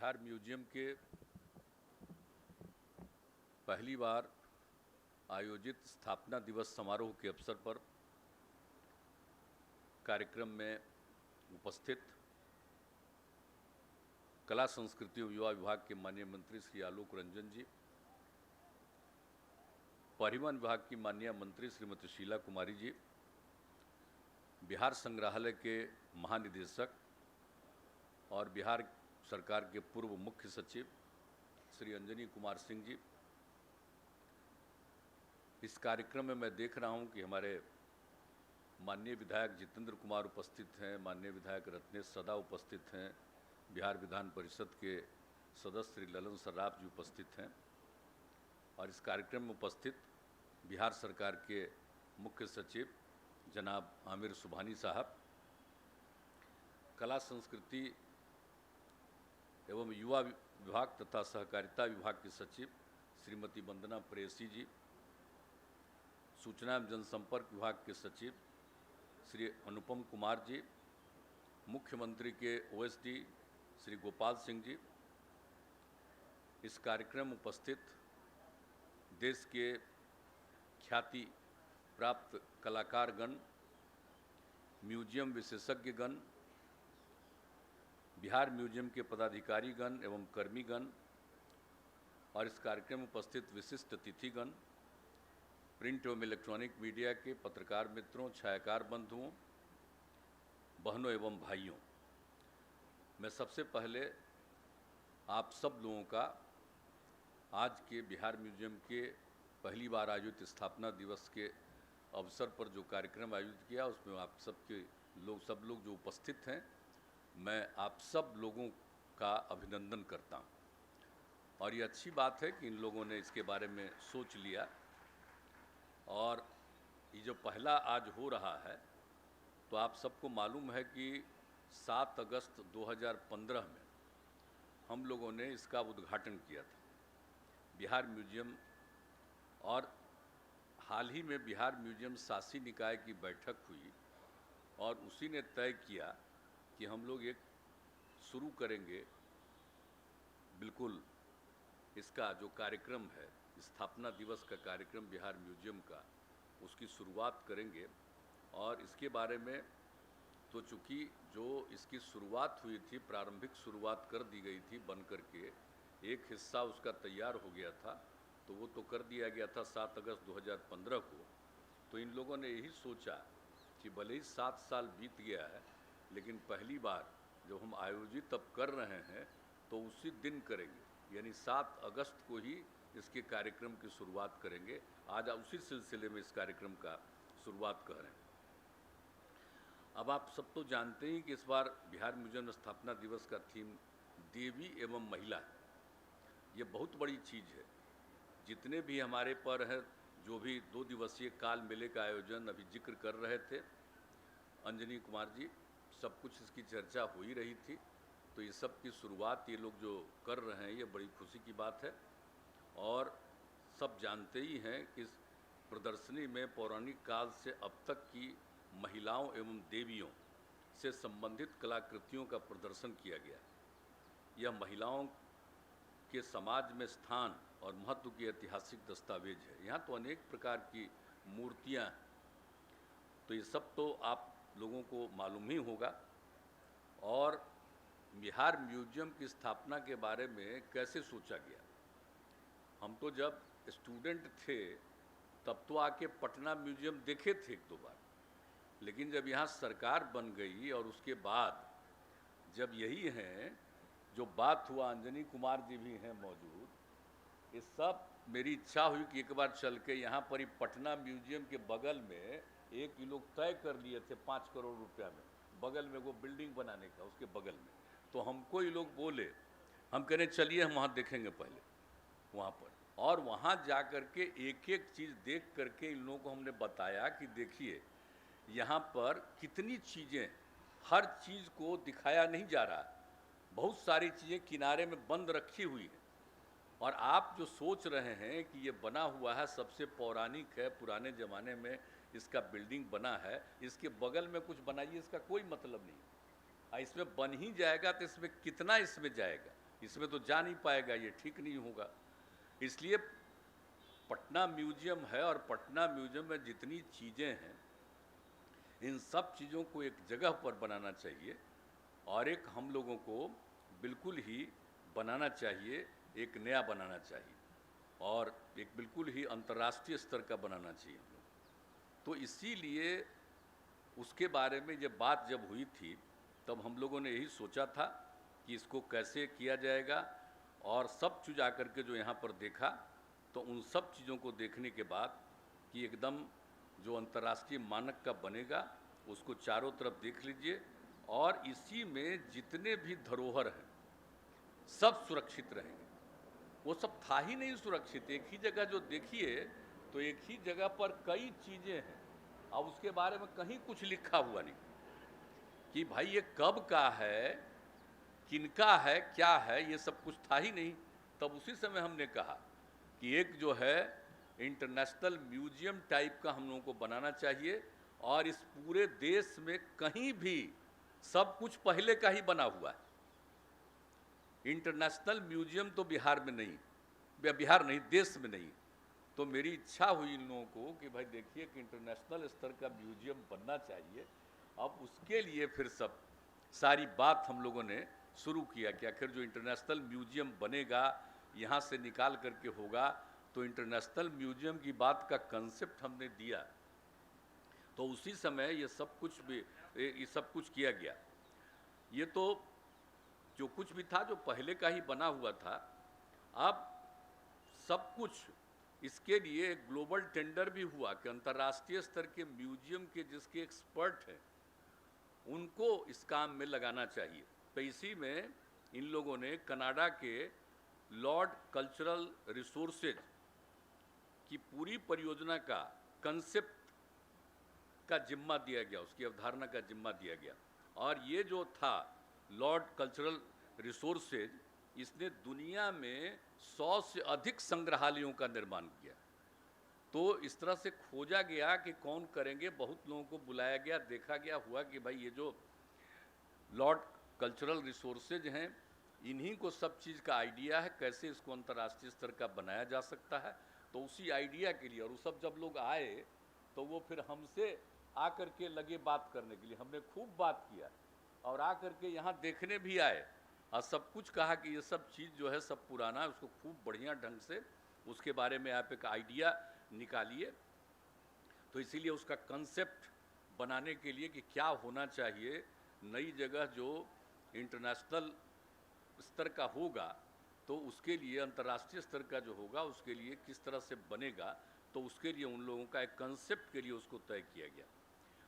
Bihar museum के पहली बार आयोजित स्थापना दिवस समारोह के अवसर पर कार्यक्रम में उपस्थित कला संस्कृति एवं युवा विभाग के माननीय मंत्री श्री आलोक रंजन जी, परिवहन विभाग की माननीय मंत्री श्रीमती शीला कुमारी जी, बिहार संग्रहालय के महानिदेशक और बिहार सरकार के पूर्व मुख्य सचिव श्री अंजनी कुमार सिंह जी। इस कार्यक्रम में मैं देख रहा हूं कि हमारे माननीय विधायक जितेंद्र कुमार उपस्थित हैं, माननीय विधायक रत्नेश सदा उपस्थित हैं, बिहार विधान परिषद के सदस्य श्री ललन सर्राफ जी उपस्थित हैं और इस कार्यक्रम में उपस्थित बिहार सरकार के मुख्य सचिव जनाब आमिर सुबहानी साहब, कला संस्कृति एवं युवा विभाग तथा सहकारिता विभाग की सचिव श्रीमती वंदना प्रेयसी जी, सूचना एवं जनसंपर्क विभाग के सचिव श्री अनुपम कुमार जी, मुख्यमंत्री के ओएसडी श्री गोपाल सिंह जी, इस कार्यक्रम में उपस्थित देश के ख्याति प्राप्त कलाकारगण, म्यूजियम विशेषज्ञगण, बिहार म्यूजियम के पदाधिकारीगण एवं कर्मीगण और इस कार्यक्रम में उपस्थित विशिष्ट अतिथिगण, प्रिंट एवं इलेक्ट्रॉनिक मीडिया के पत्रकार मित्रों, छायाकार बंधुओं, बहनों एवं भाइयों, मैं सबसे पहले आप सब लोगों का आज के बिहार म्यूजियम के पहली बार आयोजित स्थापना दिवस के अवसर पर जो कार्यक्रम आयोजित किया उसमें आप सब लोग जो उपस्थित हैं, मैं आप सब लोगों का अभिनंदन करता हूं। और ये अच्छी बात है कि इन लोगों ने इसके बारे में सोच लिया और ये जो पहला आज हो रहा है तो आप सबको मालूम है कि 7 अगस्त 2015 में हम लोगों ने इसका उद्घाटन किया था बिहार म्यूजियम, और हाल ही में बिहार म्यूजियम शासी निकाय की बैठक हुई और उसी ने तय किया कि हम लोग एक शुरू करेंगे, बिल्कुल इसका जो कार्यक्रम है स्थापना दिवस का कार्यक्रम बिहार म्यूजियम का, उसकी शुरुआत करेंगे। और इसके बारे में तो चूँकि जो इसकी शुरुआत हुई थी, प्रारंभिक शुरुआत कर दी गई थी बन करके, एक हिस्सा उसका तैयार हो गया था तो वो तो कर दिया गया था 7 अगस्त 2015 को। तो इन लोगों ने यही सोचा कि भले ही 7 साल बीत गया है लेकिन पहली बार जब हम आयोजित अब कर रहे हैं तो उसी दिन करेंगे, यानी 7 अगस्त को ही इसके कार्यक्रम की शुरुआत करेंगे। आज उसी सिलसिले में इस कार्यक्रम का शुरुआत कर रहे हैं। अब आप सब तो जानते ही कि इस बार बिहार म्यूजियम स्थापना दिवस का थीम देवी एवं महिला है। ये बहुत बड़ी चीज़ है। जितने भी हमारे पर है, जो भी 2 दिवसीय काल मेले का आयोजन अभी जिक्र कर रहे थे अंजनी कुमार जी, सब कुछ इसकी चर्चा हो ही रही थी। तो ये सब की शुरुआत ये लोग जो कर रहे हैं ये बड़ी खुशी की बात है। और सब जानते ही हैं कि इस प्रदर्शनी में पौराणिक काल से अब तक की महिलाओं एवं देवियों से संबंधित कलाकृतियों का प्रदर्शन किया गया है। यह महिलाओं के समाज में स्थान और महत्व की ऐतिहासिक दस्तावेज है। यहाँ तो अनेक प्रकार की मूर्तियाँ हैं, तो ये सब तो आप लोगों को मालूम ही होगा। और बिहार म्यूजियम की स्थापना के बारे में कैसे सोचा गया, हम तो जब स्टूडेंट थे तब तो आके पटना म्यूजियम देखे थे 1-2 बार, लेकिन जब यहाँ सरकार बन गई और उसके बाद जब यही हैं जो बात हुआ, अंजनी कुमार जी भी हैं मौजूद, ये सब मेरी इच्छा हुई कि एक बार चल के यहाँ पर ही पटना म्यूजियम के बगल में एक ये लोग तय कर लिए थे 5 करोड़ रुपया में, बगल में वो बिल्डिंग बनाने का, उसके बगल में। तो हमको ये लोग बोले, हम कह रहे चलिए हम वहाँ देखेंगे पहले वहाँ पर, और वहाँ जा कर के एक एक चीज़ देख करके इन लोगों को हमने बताया कि देखिए यहाँ पर कितनी चीज़ें, हर चीज़ को दिखाया नहीं जा रहा है, बहुत सारी चीज़ें किनारे में बंद रखी हुई हैं। और आप जो सोच रहे हैं कि ये बना हुआ है सबसे पौराणिक है, पुराने ज़माने में इसका बिल्डिंग बना है, इसके बगल में कुछ बनाइए, इसका कोई मतलब नहीं। इसमें बन ही जाएगा तो इसमें कितना इसमें जाएगा, इसमें तो जा नहीं पाएगा, ये ठीक नहीं होगा। इसलिए पटना म्यूजियम है और पटना म्यूजियम में जितनी चीज़ें हैं इन सब चीज़ों को एक जगह पर बनाना चाहिए और एक हम लोगों को बिल्कुल ही बनाना चाहिए, एक नया बनाना चाहिए और एक बिल्कुल ही अंतर्राष्ट्रीय स्तर का बनाना चाहिए हम लोग। तो इसीलिए उसके बारे में ये बात जब हुई थी तब हम लोगों ने यही सोचा था कि इसको कैसे किया जाएगा और सब चीज़ आकर के जो यहाँ पर देखा तो उन सब चीज़ों को देखने के बाद कि एकदम जो अंतर्राष्ट्रीय मानक का बनेगा उसको चारों तरफ देख लीजिए और इसी में जितने भी धरोहर हैं सब सुरक्षित रहेंगे। वो सब था ही नहीं सुरक्षित, एक ही जगह जो देखिए तो एक ही जगह पर कई चीज़ें हैं और उसके बारे में कहीं कुछ लिखा हुआ नहीं कि भाई ये कब का है, किनका है, क्या है, ये सब कुछ था ही नहीं। तब उसी समय हमने कहा कि एक जो है इंटरनेशनल म्यूजियम टाइप का हम लोगों को बनाना चाहिए और इस पूरे देश में कहीं भी सब कुछ पहले का ही बना हुआ है। इंटरनेशनल म्यूजियम तो बिहार में नहीं, बिहार नहीं, देश में नहीं। तो मेरी इच्छा हुई इन लोगों को कि भाई देखिए कि इंटरनेशनल स्तर का म्यूजियम बनना चाहिए। अब उसके लिए फिर सब सारी बात हम लोगों ने शुरू किया कि आखिर जो इंटरनेशनल म्यूजियम बनेगा यहाँ से निकाल करके होगा, तो इंटरनेशनल म्यूजियम की बात का कंसेप्ट हमने दिया तो उसी समय ये सब कुछ किया गया। ये तो जो कुछ भी था जो पहले का ही बना हुआ था, अब सब कुछ इसके लिए एक ग्लोबल टेंडर भी हुआ कि अंतर्राष्ट्रीय स्तर के म्यूजियम के जिसके एक्सपर्ट हैं उनको इस काम में लगाना चाहिए। तो इसी में इन लोगों ने कनाडा के लॉर्ड कल्चरल रिसोर्सेज की पूरी परियोजना का कंसेप्ट का जिम्मा दिया गया, उसकी अवधारणा का जिम्मा दिया गया। और ये जो था लॉर्ड कल्चरल रिसोर्सेज, इसने दुनिया में 100 से अधिक संग्रहालयों का निर्माण किया। तो इस तरह से खोजा गया कि कौन करेंगे, बहुत लोगों को बुलाया गया, देखा गया, हुआ कि भाई ये जो लॉर्ड कल्चरल रिसोर्सेज हैं इन्हीं को सब चीज़ का आइडिया है कैसे इसको अंतर्राष्ट्रीय स्तर का बनाया जा सकता है। तो उसी आइडिया के लिए और वो सब जब लोग आए तो वो फिर हमसे आकर के लगे बात करने के लिए। हमने खूब बात किया और आकर के यहाँ देखने भी आए और सब कुछ कहा कि ये सब चीज़ जो है सब पुराना है, उसको खूब बढ़िया ढंग से उसके बारे में आप एक आइडिया निकालिए। तो इसीलिए उसका कंसेप्ट बनाने के लिए कि क्या होना चाहिए, नई जगह जो इंटरनेशनल स्तर का होगा तो उसके लिए अंतर्राष्ट्रीय स्तर का जो होगा उसके लिए किस तरह से बनेगा, तो उसके लिए उन लोगों का एक कंसेप्ट के लिए उसको तय किया गया।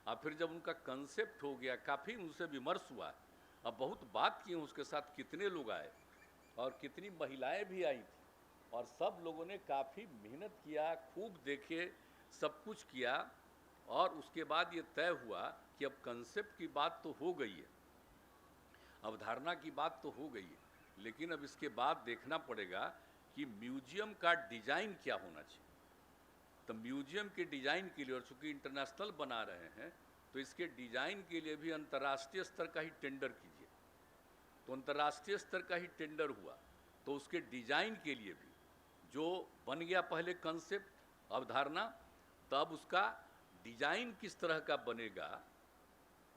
और फिर जब उनका कंसेप्ट हो गया, काफ़ी उनसे विमर्श हुआ, अब बहुत बात की उसके साथ, कितने लोग आए और कितनी महिलाएं भी आई थी और सब लोगों ने काफ़ी मेहनत किया, खूब देखे, सब कुछ किया और उसके बाद ये तय हुआ कि अब कंसेप्ट की बात तो हो गई है, अवधारणा की बात तो हो गई है, लेकिन अब इसके बाद देखना पड़ेगा कि म्यूजियम का डिज़ाइन क्या होना चाहिए। तो म्यूजियम के डिज़ाइन के लिए, और चूँकि इंटरनेशनल बना रहे हैं तो इसके डिज़ाइन के लिए भी अंतर्राष्ट्रीय स्तर का ही टेंडर कीजिए। तो अंतर्राष्ट्रीय स्तर का ही टेंडर हुआ तो उसके डिज़ाइन के लिए भी जो बन गया पहले कंसेप्ट, अवधारणा, तब उसका डिज़ाइन किस तरह का बनेगा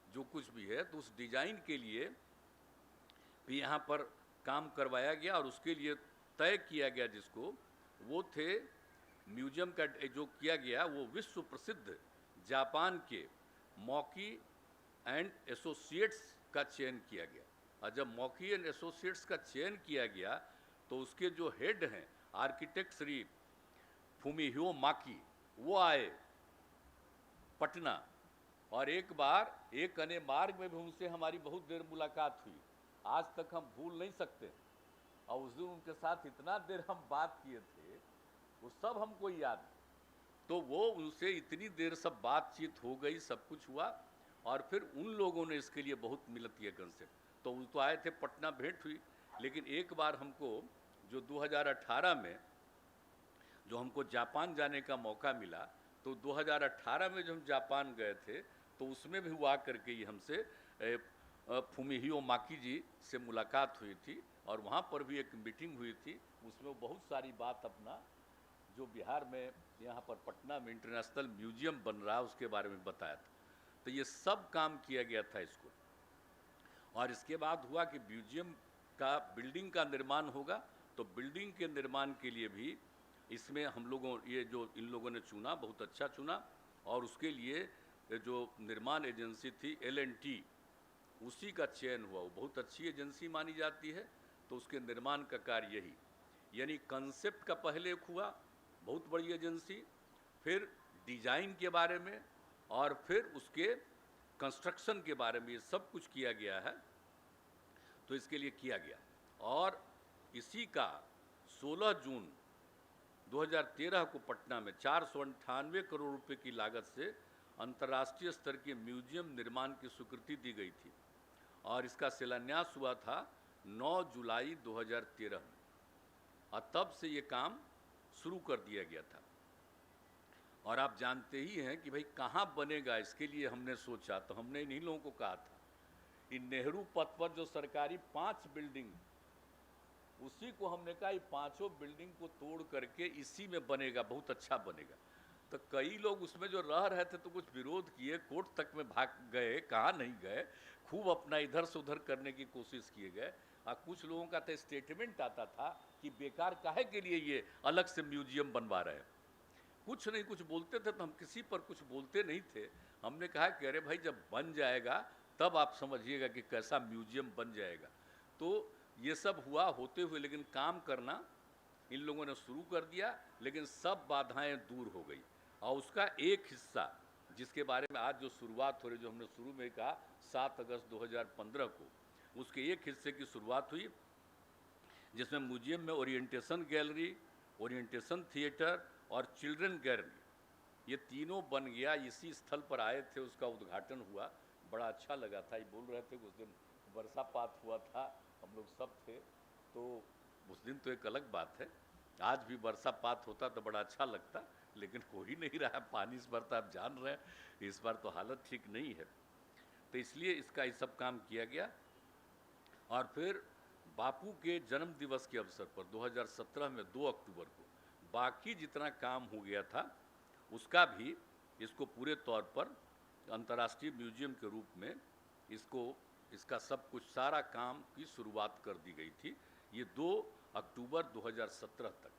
जो कुछ भी है, तो उस डिज़ाइन के लिए भी यहाँ पर काम करवाया गया और उसके लिए तय किया गया जिसको, वो थे म्यूजियम का जो किया गया वो विश्व प्रसिद्ध जापान के मॉकी एंड एसोसिएट्स का चयन किया गया। और जब मॉकी एंड एसोसिएट्स का चयन किया गया तो उसके जो हेड हैं आर्किटेक्ट श्री फुमिहियो माकी, वो आए पटना और एक बार एक अने मार्ग में भी उनसे हमारी बहुत देर मुलाकात हुई, आज तक हम भूल नहीं सकते। और उस दिन उनके साथ इतना देर हम बात किए थे, वो सब हमको याद है। तो वो उनसे इतनी देर सब बातचीत हो गई, सब कुछ हुआ और फिर उन लोगों ने इसके लिए बहुत मेहनत किया कंसेप्ट। तो वो तो आए थे, पटना भेंट हुई, लेकिन एक बार हमको जो 2018 में जो हमको जापान जाने का मौका मिला, तो 2018 में जब हम जापान गए थे तो उसमें भी वो आकर के ही हमसे फुमिहियो माकी जी से मुलाकात हुई थी और वहाँ पर भी एक मीटिंग हुई थी, उसमें बहुत सारी बात अपना जो बिहार में यहाँ पर पटना में इंटरनेशनल म्यूजियम बन रहा है उसके बारे में बताया था। तो ये सब काम किया गया था इसको, और इसके बाद हुआ कि म्यूजियम का बिल्डिंग का निर्माण होगा। तो बिल्डिंग के निर्माण के लिए भी इसमें हम लोगों ये जो इन लोगों ने चुना, बहुत अच्छा चुना, और उसके लिए जो निर्माण एजेंसी थी L&T, उसी का चयन हुआ। वो बहुत अच्छी एजेंसी मानी जाती है। तो उसके निर्माण का कार्य यही, यानी कंसेप्ट का पहले एक हुआ, बहुत बड़ी एजेंसी, फिर डिजाइन के बारे में, और फिर उसके कंस्ट्रक्शन के बारे में, ये सब कुछ किया गया है। तो इसके लिए किया गया, और इसी का 16 जून 2013 को पटना में 498 करोड़ रुपए की लागत से अंतर्राष्ट्रीय स्तर के म्यूजियम निर्माण की स्वीकृति दी गई थी, और इसका शिलान्यास हुआ था 9 जुलाई 2013 में, और तब से ये काम शुरू कर दिया गया था। और आप जानते ही हैं कि भाई कहाँ बनेगा, इसके लिए हमने सोचा, तो हमने इन्हीं लोगों को कहा था, इन नेहरू पथ पर जो सरकारी 5 बिल्डिंग, उसी को हमने कहा ये 5 बिल्डिंग को तोड़ करके इसी में बनेगा, बहुत अच्छा बनेगा। तो कई लोग उसमें जो रह रहे थे तो कुछ विरोध किए, कोर्ट तक में भाग गए, कहाँ नहीं गए, खूब अपना इधर से उधर करने की कोशिश किए गए। और कुछ लोगों का तो स्टेटमेंट आता था कि बेकार काहे के लिए ये अलग से म्यूजियम बनवा रहे हैं, कुछ नहीं कुछ बोलते थे। तो हम किसी पर कुछ बोलते नहीं थे। हमने कहा कि अरे भाई जब बन जाएगा तब आप समझिएगा कि कैसा म्यूजियम बन जाएगा। तो ये सब हुआ होते हुए, लेकिन काम करना इन लोगों ने शुरू कर दिया, लेकिन सब बाधाएं दूर हो गई। और उसका एक हिस्सा जिसके बारे में आज जो शुरुआत हो रही, जो हमने शुरू में कहा 7 अगस्त 2015 को, उसके एक हिस्से की शुरुआत हुई, जिसमें म्यूजियम में ओरिएंटेशन गैलरी, ओरिएंटेशन थिएटर और चिल्ड्रन गैलरी, ये तीनों बन गया। इसी स्थल पर आए थे, उसका उद्घाटन हुआ, बड़ा अच्छा लगा था। ये बोल रहे थे कि उस दिन वर्षापात हुआ था, हम लोग सब थे, तो उस दिन तो एक अलग बात है। आज भी वर्षापात होता तो बड़ा अच्छा लगता, लेकिन हो ही नहीं रहा, पानी इस बार तो आप जान रहे हैं, इस बार तो हालत ठीक नहीं है। तो इसलिए इसका ये सब काम किया गया। और फिर बापू के जन्म दिवस के अवसर पर 2017 में 2 अक्टूबर को बाकी जितना काम हो गया था उसका भी, इसको पूरे तौर पर अंतर्राष्ट्रीय म्यूजियम के रूप में इसका सब कुछ सारा काम की शुरुआत कर दी गई थी। ये 2 अक्टूबर 2017 तक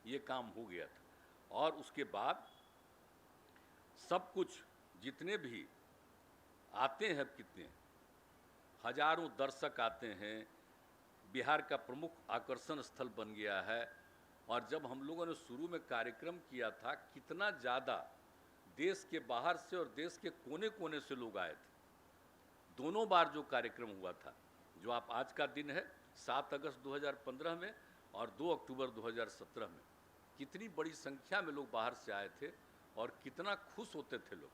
ये काम हो गया था। और उसके बाद सब कुछ जितने भी आते हैं, कितने हजारों दर्शक आते हैं, बिहार का प्रमुख आकर्षण स्थल बन गया है। और जब हम लोगों ने शुरू में कार्यक्रम किया था, कितना ज़्यादा देश के बाहर से और देश के कोने कोने से लोग आए थे। दोनों बार जो कार्यक्रम हुआ था, जो आप आज का दिन है 7 अगस्त 2015 में और 2 अक्टूबर 2017 में, कितनी बड़ी संख्या में लोग बाहर से आए थे, और कितना खुश होते थे लोग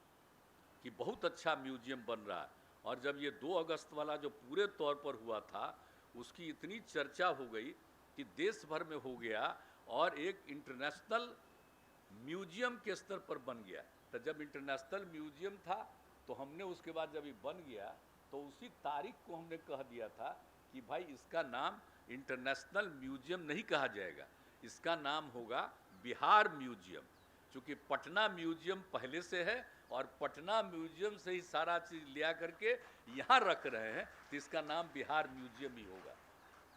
कि बहुत अच्छा म्यूजियम बन रहा है। और जब ये 2 अगस्त वाला जो पूरे तौर पर हुआ था, उसकी इतनी चर्चा हो गई कि देश भर में हो गया, और एक इंटरनेशनल म्यूजियम के स्तर पर बन गया। तो जब इंटरनेशनल म्यूजियम था, तो हमने उसके बाद जब ये बन गया, तो उसी तारीख को हमने कह दिया था कि भाई इसका नाम इंटरनेशनल म्यूजियम नहीं कहा जाएगा, इसका नाम होगा बिहार म्यूजियम। चूँकि पटना म्यूजियम पहले से है, और पटना म्यूजियम से ही सारा चीज़ लिया करके यहाँ रख रहे हैं, तो इसका नाम बिहार म्यूजियम ही होगा।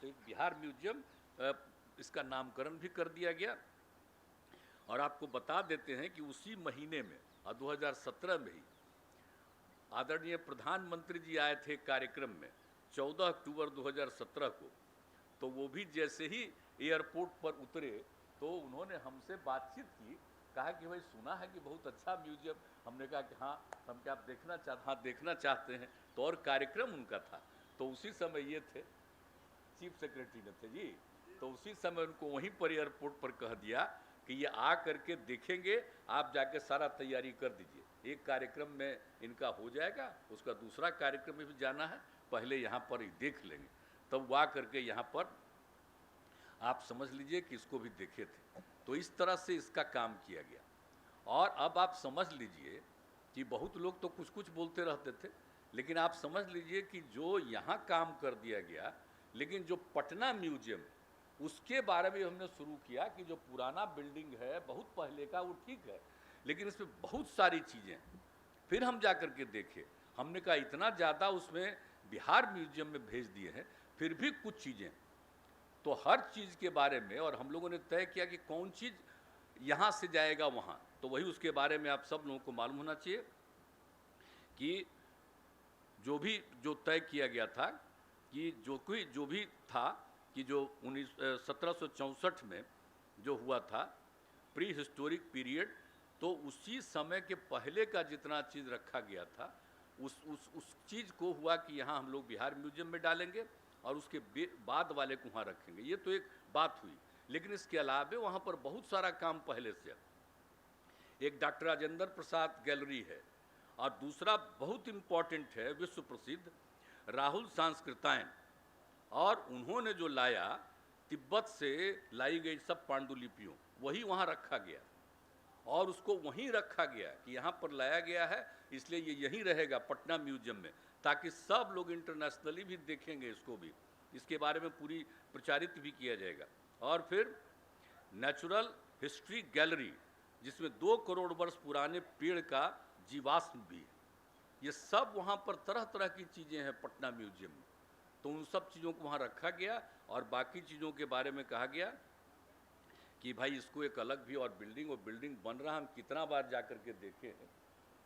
तो एक बिहार म्यूजियम, इसका नामकरण भी कर दिया गया। और आपको बता देते हैं कि उसी महीने में 2017 में ही आदरणीय प्रधानमंत्री जी आए थे कार्यक्रम में 14 अक्टूबर 2017 को। तो वो भी जैसे ही एयरपोर्ट पर उतरे, तो उन्होंने हमसे बातचीत की, कहा कि भाई सुना है कि बहुत अच्छा म्यूजियम। हमने कहा कि हाँ, हम क्या देखना चाहते हैं। तो और कार्यक्रम उनका था, तो उसी समय ये थे, चीफ सेक्रेटरी ने थे जी, तो उसी समय उनको वहीं पर एयरपोर्ट पर कह दिया कि ये आ करके देखेंगे, आप जाके सारा तैयारी कर दीजिए। एक कार्यक्रम में इनका हो जाएगा, उसका दूसरा कार्यक्रम में भी जाना है, पहले यहाँ पर ही देख लेंगे। तब वो आ करके यहाँ पर आप समझ लीजिए कि इसको भी देखे थे। तो इस तरह से इसका काम किया गया। और अब आप समझ लीजिए कि बहुत लोग तो कुछ कुछ बोलते रहते थे, लेकिन आप समझ लीजिए कि जो यहाँ काम कर दिया गया, लेकिन जो पटना म्यूजियम उसके बारे में हमने शुरू किया कि जो पुराना बिल्डिंग है बहुत पहले का वो ठीक है, लेकिन इसमें बहुत सारी चीज़ें। फिर हम जा कर के देखे, हमने कहा इतना ज़्यादा उसमें बिहार म्यूजियम में भेज दिए हैं, फिर भी कुछ चीज़ें, तो हर चीज़ के बारे में, और हम लोगों ने तय किया कि कौन चीज़ यहाँ से जाएगा वहाँ, तो वही उसके बारे में आप सब लोगों को मालूम होना चाहिए कि जो तय किया गया था कि जो भी था कि जो 1764 में जो हुआ था प्री हिस्टोरिक पीरियड, तो उसी समय के पहले का जितना चीज़ रखा गया था उस चीज़ को हुआ कि यहाँ हम लोग बिहार म्यूजियम में डालेंगे और उसके बाद वाले को वहाँ रखेंगे। ये तो एक बात हुई, लेकिन इसके अलावा वहाँ पर बहुत सारा काम पहले से, एक डॉक्टर राजेंद्र प्रसाद गैलरी है, और दूसरा बहुत इम्पॉर्टेंट है विश्व प्रसिद्ध राहुल सांस्कृतायन, और उन्होंने जो लाया तिब्बत से लाई गई सब पांडुलिपियों, वही वहाँ रखा गया और उसको वहीं रखा गया कि यहाँ पर लाया गया है, इसलिए ये यहीं रहेगा पटना म्यूजियम में, ताकि सब लोग इंटरनेशनली भी देखेंगे इसको भी, इसके बारे में पूरी प्रचारित भी किया जाएगा। और फिर नेचुरल हिस्ट्री गैलरी, जिसमें 2 करोड़ वर्ष पुराने पेड़ का जीवाश्म भी है, ये सब वहाँ पर तरह तरह की चीज़ें हैं पटना म्यूजियम में, तो उन सब चीज़ों को वहाँ रखा गया। और बाकी चीज़ों के बारे में कहा गया कि भाई इसको एक अलग भी, और बिल्डिंग बन रहा, हम कितना बार जा कर के देखे हैं,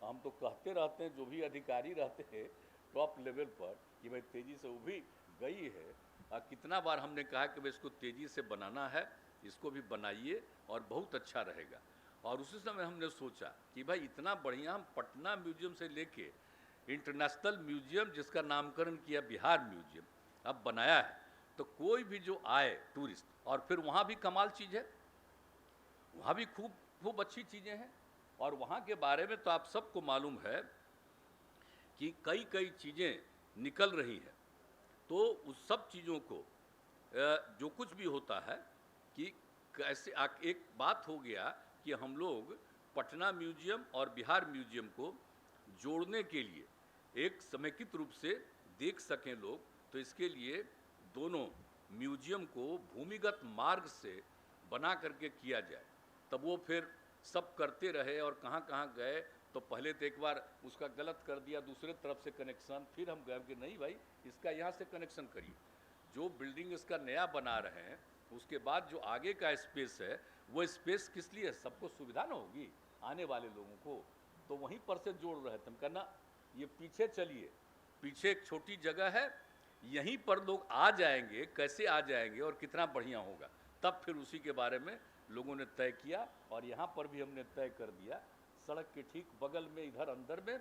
हम तो कहते रहते हैं जो भी अधिकारी रहते हैं टॉप लेवल पर कि भाई तेज़ी से वो भी गई है, और कितना बार हमने कहा कि भाई इसको तेज़ी से बनाना है, इसको भी बनाइए और बहुत अच्छा रहेगा। और उसी समय हमने सोचा कि भाई इतना बढ़िया हम पटना म्यूजियम से लेके इंटरनेशनल म्यूजियम, जिसका नामकरण किया बिहार म्यूजियम, अब बनाया है, तो कोई भी जो आए टूरिस्ट, और फिर वहाँ भी कमाल चीज़ है, वहाँ भी खूब अच्छी चीज़ें हैं, और वहाँ के बारे में तो आप सबको मालूम है कि कई चीज़ें निकल रही हैं, तो उस सब चीज़ों को जो कुछ भी होता है कि कैसे एक बात हो गया कि हम लोग पटना म्यूजियम और बिहार म्यूजियम को जोड़ने के लिए एक समेकित रूप से देख सकें लोग, तो इसके लिए दोनों म्यूजियम को भूमिगत मार्ग से बना करके किया जाए। तब वो फिर सब करते रहे और कहाँ कहाँ गए, तो पहले तो एक बार उसका गलत कर दिया दूसरे तरफ से कनेक्शन, फिर हम गए कि नहीं भाई इसका यहाँ से कनेक्शन करिए, जो बिल्डिंग इसका नया बना रहे हैं उसके बाद जो आगे का स्पेस है वो स्पेस किस लिए, सबको सुविधा ना होगी आने वाले लोगों को, तो वहीं पर से जोड़ रहे थे। हम कहना ये पीछे चलिए, पीछे एक छोटी जगह है, यहीं पर लोग आ जाएंगे, कैसे आ जाएंगे और कितना बढ़िया होगा, तब फिर उसी के बारे में लोगों ने तय किया। और यहाँ पर भी हमने तय कर दिया सड़क के ठीक बगल में इधर अंदर में,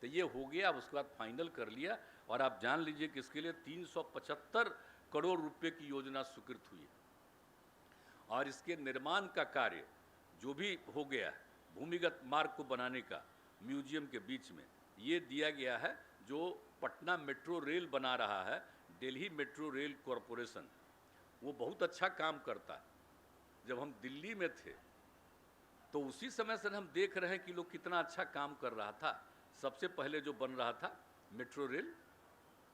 तो ये हो गया। उसके बाद फाइनल कर लिया, और आप जान लीजिए कि इसके लिए 375 करोड़ रुपए की योजना स्वीकृत हुई, और इसके निर्माण का कार्य जो भी हो गया है भूमिगत मार्ग को बनाने का म्यूजियम के बीच में, ये दिया गया है जो पटना मेट्रो रेल बना रहा है, दिल्ली मेट्रो रेल कॉरपोरेशन, वो बहुत अच्छा काम करता है। जब हम दिल्ली में थे तो उसी समय से हम देख रहे हैं कि लोग कितना अच्छा काम कर रहा था। सबसे पहले जो बन रहा था मेट्रो रेल,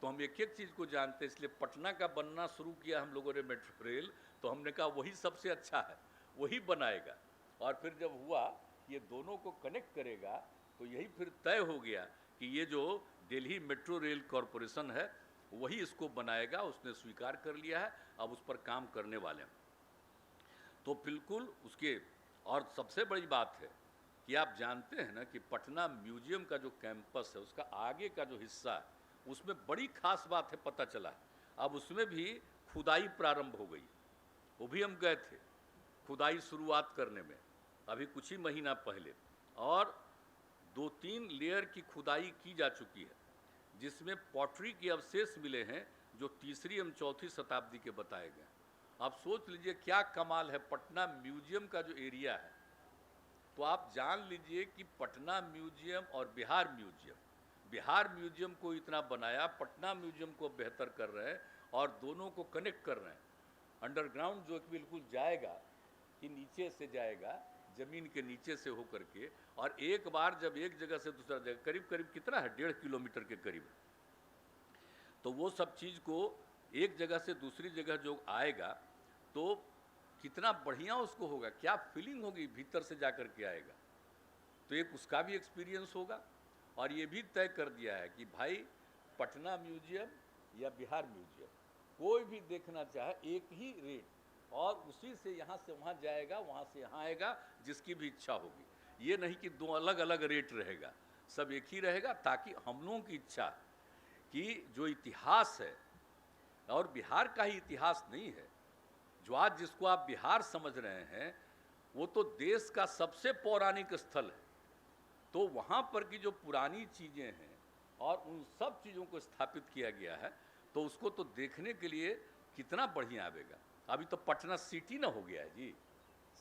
तो हम एक एक चीज़ को जानते हैं, इसलिए पटना का बनना शुरू किया हम लोगों ने मेट्रो रेल, तो हमने कहा वही सबसे अच्छा है, वही बनाएगा। और फिर जब हुआ ये दोनों को कनेक्ट करेगा, तो यही फिर तय हो गया कि ये जो दिल्ली मेट्रो रेल कॉरपोरेशन है वही इसको बनाएगा, उसने स्वीकार कर लिया है, अब उस पर काम करने वाले हैं। तो बिल्कुल उसके, और सबसे बड़ी बात है कि आप जानते हैं ना कि पटना म्यूजियम का जो कैंपस है उसका आगे का जो हिस्सा है उसमें बड़ी खास बात है, पता चला है अब उसमें भी खुदाई प्रारंभ हो गई। वो भी हम गए थे खुदाई शुरुआत करने में अभी कुछ ही महीना पहले, और 2-3 लेयर की खुदाई की जा चुकी है, जिसमें पॉटरी के अवशेष मिले हैं जो 3री एवं 4ठी शताब्दी के बताए गए। आप सोच लीजिए क्या कमाल है पटना म्यूजियम का जो एरिया है। तो आप जान लीजिए कि पटना म्यूजियम और बिहार म्यूजियम को इतना बनाया, पटना म्यूजियम को बेहतर कर रहे हैं और दोनों को कनेक्ट कर रहे हैं। अंडरग्राउंड जो बिल्कुल जाएगा कि नीचे से जाएगा, ज़मीन के नीचे से होकर के, और एक बार जब एक जगह से दूसरा जगह, करीब करीब कितना है 1.5 किलोमीटर के करीब, तो वो सब चीज़ को एक जगह से दूसरी जगह जो आएगा तो कितना बढ़िया उसको होगा, क्या फीलिंग होगी भीतर से जा कर के आएगा, तो एक उसका भी एक्सपीरियंस होगा। और ये भी तय कर दिया है कि भाई पटना म्यूजियम या बिहार म्यूजियम कोई भी देखना चाहे एक ही रेट, और उसी से यहाँ से वहाँ जाएगा, वहाँ से यहाँ आएगा, जिसकी भी इच्छा होगी। ये नहीं कि दो अलग अलग रेट रहेगा, सब एक ही रहेगा, ताकि हम लोगों की इच्छा कि जो इतिहास है, और बिहार का ही इतिहास नहीं है, जो आज जिसको आप बिहार समझ रहे हैं वो तो देश का सबसे पौराणिक स्थल है। तो वहाँ पर की जो पुरानी चीज़ें हैं और उन सब चीज़ों को स्थापित किया गया है, तो उसको तो देखने के लिए कितना बढ़िया आवेगा। अभी तो पटना सिटी ना हो गया है जी,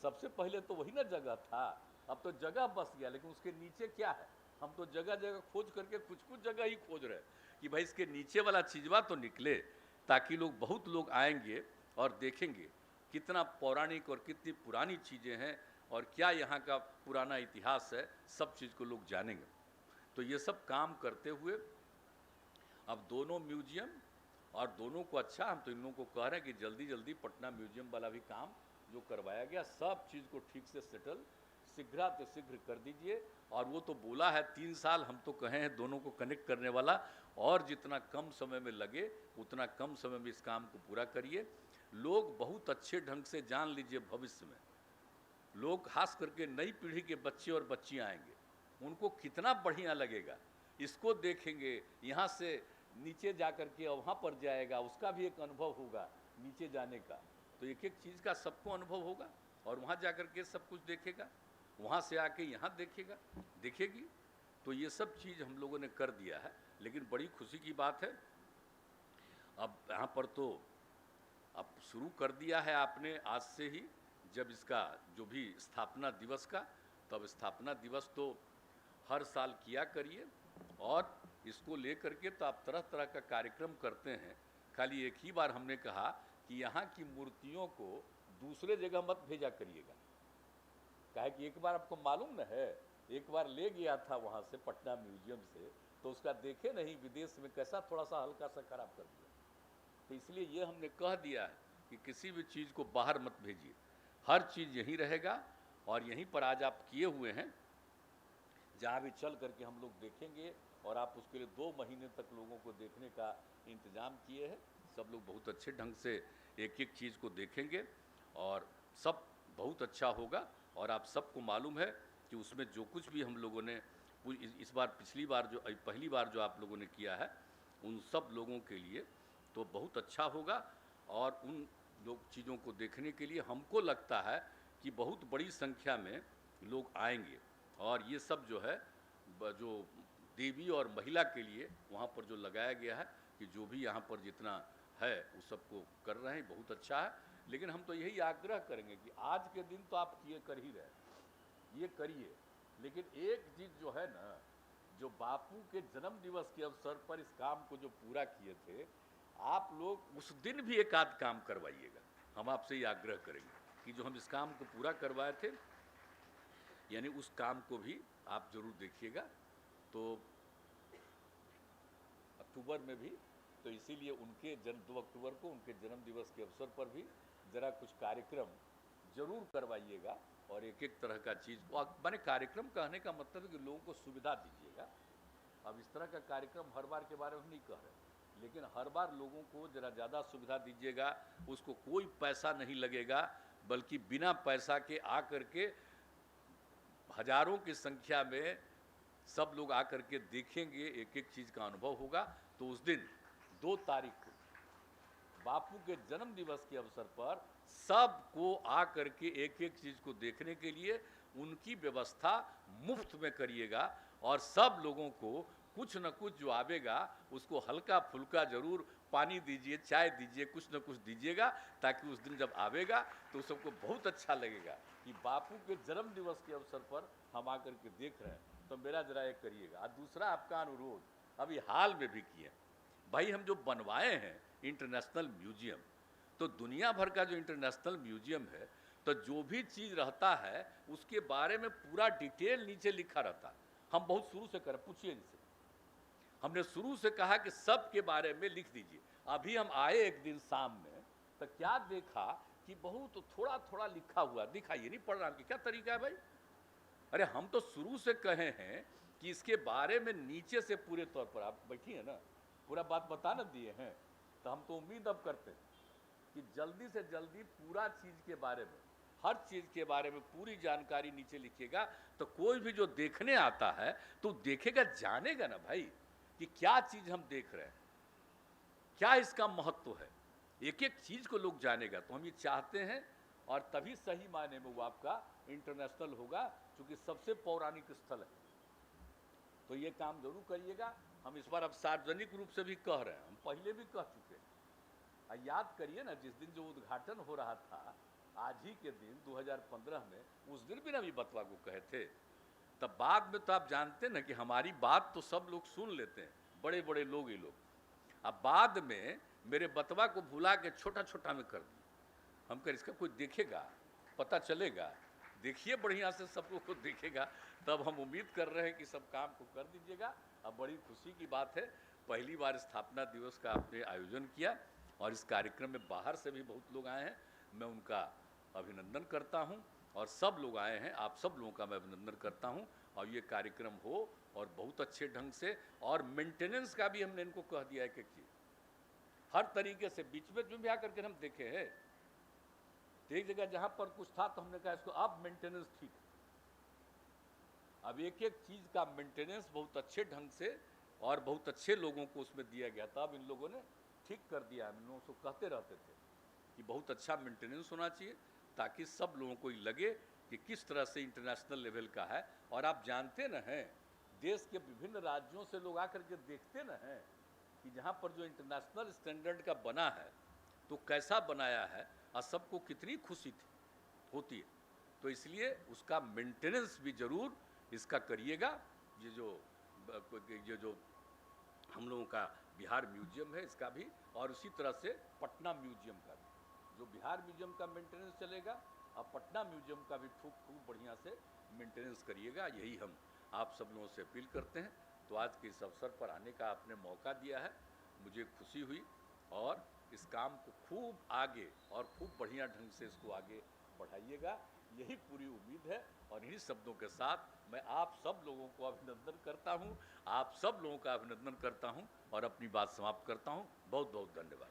सबसे पहले तो वही ना जगह था, अब तो जगह बस गया, लेकिन उसके नीचे क्या है, हम तो जगह जगह खोज करके कुछ कुछ जगह ही खोज रहे हैं कि भाई इसके नीचे वाला चीज़वा तो निकले, ताकि लोग बहुत लोग आएंगे और देखेंगे कितना पौराणिक और कितनी पुरानी चीज़ें हैं और क्या यहाँ का पुराना इतिहास है, सब चीज़ को लोग जानेंगे। तो ये सब काम करते हुए अब दोनों म्यूजियम और दोनों को अच्छा, हम तो इन लोगों को कह रहे हैं कि जल्दी जल्दी पटना म्यूजियम वाला भी काम जो करवाया गया, सब चीज़ को ठीक से सेटल शीघ्र कर दीजिए। और वो तो बोला है 3 साल, हम तो कहे हैं दोनों को कनेक्ट करने वाला, और जितना कम समय में लगे उतना कम समय में इस काम को पूरा करिए। लोग बहुत अच्छे ढंग से जान लीजिए, भविष्य में लोग खास करके नई पीढ़ी के बच्चे और बच्चियाँ आएंगे, उनको कितना बढ़िया लगेगा, इसको देखेंगे, यहाँ से नीचे जा कर के वहाँ पर जाएगा, उसका भी एक अनुभव होगा नीचे जाने का, तो एक एक चीज़ का सबको अनुभव होगा, और वहाँ जा कर के सब कुछ देखेगा, वहाँ से आके यहाँ देखेगा देखेगी। तो ये सब चीज़ हम लोगों ने कर दिया है। लेकिन बड़ी खुशी की बात है, अब यहाँ पर तो अब शुरू कर दिया है आपने आज से ही, जब इसका जो भी स्थापना दिवस का, तब स्थापना दिवस तो हर साल किया करिए, और इसको लेकर के तो आप तरह तरह का कार्यक्रम करते हैं। खाली एक ही बार हमने कहा कि यहाँ की मूर्तियों को दूसरे जगह मत भेजा करिएगा, काहे कि एक बार आपको मालूम न है, एक बार ले गया था वहाँ से पटना म्यूजियम से, तो उसका देखे नहीं विदेश में कैसा थोड़ा सा हल्का सा खराब कर दिया। तो इसलिए ये हमने कह दिया है कि किसी भी चीज़ को बाहर मत भेजिए, हर चीज़ यहीं रहेगा। और यहीं पर आज आप किए हुए हैं, जहाँ भी चल करके हम लोग देखेंगे, और आप उसके लिए 2 महीने तक लोगों को देखने का इंतज़ाम किए हैं। सब लोग बहुत अच्छे ढंग से एक एक चीज़ को देखेंगे और सब बहुत अच्छा होगा। और आप सबको मालूम है कि उसमें जो कुछ भी हम लोगों ने इस बार पहली बार जो आप लोगों ने किया है, उन सब लोगों के लिए तो बहुत अच्छा होगा। और उन लोग चीज़ों को देखने के लिए हमको लगता है कि बहुत बड़ी संख्या में लोग आएंगे। और ये सब जो है, जो देवी और महिला के लिए वहाँ पर जो लगाया गया है, कि जो भी यहाँ पर जितना है वो सबको कर रहे हैं, बहुत अच्छा है। लेकिन हम तो यही आग्रह करेंगे कि आज के दिन तो आप ये कर ही रहे, ये करिए, लेकिन एक चीज़ जो है ना, जो बापू के जन्म दिवस के अवसर पर इस काम को जो पूरा किए थे, आप लोग उस दिन भी एक आध काम करवाइएगा। हम आपसे ये आग्रह करेंगे कि जो हम इस काम को पूरा करवाए थे, यानी उस काम को भी आप जरूर देखिएगा। तो अक्टूबर में भी, तो इसीलिए उनके 2 अक्टूबर को उनके जन्म दिवस के अवसर पर भी ज़रा कुछ कार्यक्रम जरूर करवाइएगा। और एक एक तरह का चीज़, मैंने कार्यक्रम कहने का मतलब है कि लोगों को सुविधा दीजिएगा। अब इस तरह का कार्यक्रम हर बार के बारे में नहीं कह रहे, लेकिन हर बार लोगों को ज़रा ज़्यादा सुविधा दीजिएगा। उसको कोई पैसा नहीं लगेगा, बल्कि बिना पैसा के आ करके हजारों की संख्या में सब लोग आकर के देखेंगे, एक एक चीज़ का अनुभव होगा। तो उस दिन 2 तारीख को बापू के जन्म दिवस के अवसर पर सबको आकर के एक एक चीज़ को देखने के लिए उनकी व्यवस्था मुफ्त में करिएगा। और सब लोगों को कुछ न कुछ जो आवेगा उसको हल्का फुल्का जरूर पानी दीजिए, चाय दीजिए, कुछ न कुछ दीजिएगा, ताकि उस दिन जब आवेगा तो सबको बहुत अच्छा लगेगा कि बापू के जन्म दिवस के अवसर पर हम आकर के देख रहे हैं। तो मेरा जरा एक करिएगा। और दूसरा आपका अनुरोध अभी हाल में भी किए, भाई हम जो बनवाए हैं इंटरनेशनल म्यूजियम, तो दुनिया भर का जो इंटरनेशनल म्यूजियम है, तो जो भी चीज़ रहता है उसके बारे में पूरा डिटेल नीचे लिखा रहता है। हम बहुत शुरू से करें, पूछिए इनसे, हमने शुरू से कहा कि सब के बारे में लिख दीजिए। अभी हम आए एक दिन शाम में तो क्या देखा कि बहुत थोड़ा थोड़ा लिखा हुआ दिखा, ये नहीं पढ़ रहा कि क्या तरीका है भाई। अरे हम तो शुरू से कहे हैं कि इसके बारे में नीचे से पूरे तौर पर, आप बैठी है ना, पूरा बात बता ना दिए हैं, तो हम तो उम्मीद अब करते हैं कि जल्दी से जल्दी पूरा चीज़ के बारे में, हर चीज़ के बारे में पूरी जानकारी नीचे लिखिएगा, तो कोई भी जो देखने आता है तो देखेगा, जानेगा ना भाई कि क्या चीज़ हम देख रहे हैं, क्या इसका महत्व है। एक एक चीज़ को लोग जानेगा, तो हम ये चाहते हैं, और तभी सही मायने में वो आपका इंटरनेशनल होगा, क्योंकि सबसे पौराणिक स्थल है। तो ये काम जरूर करिएगा। हम इस बार अब सार्वजनिक रूप से भी कह रहे हैं, हम पहले भी कह चुके हैं। याद करिए ना, जिस दिन जो उद्घाटन हो रहा था आज ही के दिन 2015 में, उस दिन भी नवी बतवा को कहे थे। तब बाद में तो आप जानते ना कि हमारी बात तो सब लोग सुन लेते हैं, बड़े बड़े लोग ये लोग। अब बाद में मेरे बतवा को भुला के छोटा छोटा में कर दी। हम कह इसका कोई देखेगा, पता चलेगा, देखिए बढ़िया से सब लोग को देखेगा। तब हम उम्मीद कर रहे हैं कि सब काम को कर दीजिएगा। अब बड़ी खुशी की बात है, पहली बार स्थापना दिवस का आपने आयोजन किया, और इस कार्यक्रम में बाहर से भी बहुत लोग आए हैं। मैं उनका अभिनंदन करता हूं, और सब लोग आए हैं, आप सब लोगों का मैं अभिनंदन करता हूं। और ये कार्यक्रम हो और बहुत अच्छे ढंग से, और मेंटेनेंस का भी हमने इनको कह दिया है कि हर तरीके से। बीच में भी आकर के हम देखे हैं, एक जगह जहां पर कुछ था तो हमने कहा इसको अब मेंटेनेंस ठीक है। अब एक एक चीज़ का मेंटेनेंस बहुत अच्छे ढंग से और बहुत अच्छे लोगों को उसमें दिया गया था। अब इन लोगों ने ठीक कर दिया। हम लोगों को कहते रहते थे कि बहुत अच्छा मेंटेनेंस होना चाहिए, ताकि सब लोगों को लगे कि किस तरह से इंटरनेशनल लेवल का है। और आप जानते न हैं, देश के विभिन्न राज्यों से लोग आकर के देखते न हैं कि जहाँ पर जो इंटरनेशनल स्टैंडर्ड का बना है तो कैसा बनाया है, और सबको कितनी खुशी होती है। तो इसलिए उसका मेंटेनेंस भी जरूर इसका करिएगा। ये जो हम लोगों का बिहार म्यूजियम है इसका भी, और उसी तरह से पटना म्यूजियम का भी, जो बिहार म्यूजियम का मेंटेनेंस चलेगा, और पटना म्यूजियम का भी खूब बढ़िया से मेंटेनेंस करिएगा। यही हम आप सब लोगों से अपील करते हैं। तो आज के इस अवसर पर आने का आपने मौका दिया है, मुझे खुशी हुई, और इस काम को खूब आगे और खूब बढ़िया ढंग से इसको आगे बढ़ाइएगा, यही पूरी उम्मीद है। और इन्हीं शब्दों के साथ मैं आप सब लोगों को अभिनंदन करता हूं, आप सब लोगों का अभिनंदन करता हूं, और अपनी बात समाप्त करता हूं। बहुत बहुत धन्यवाद।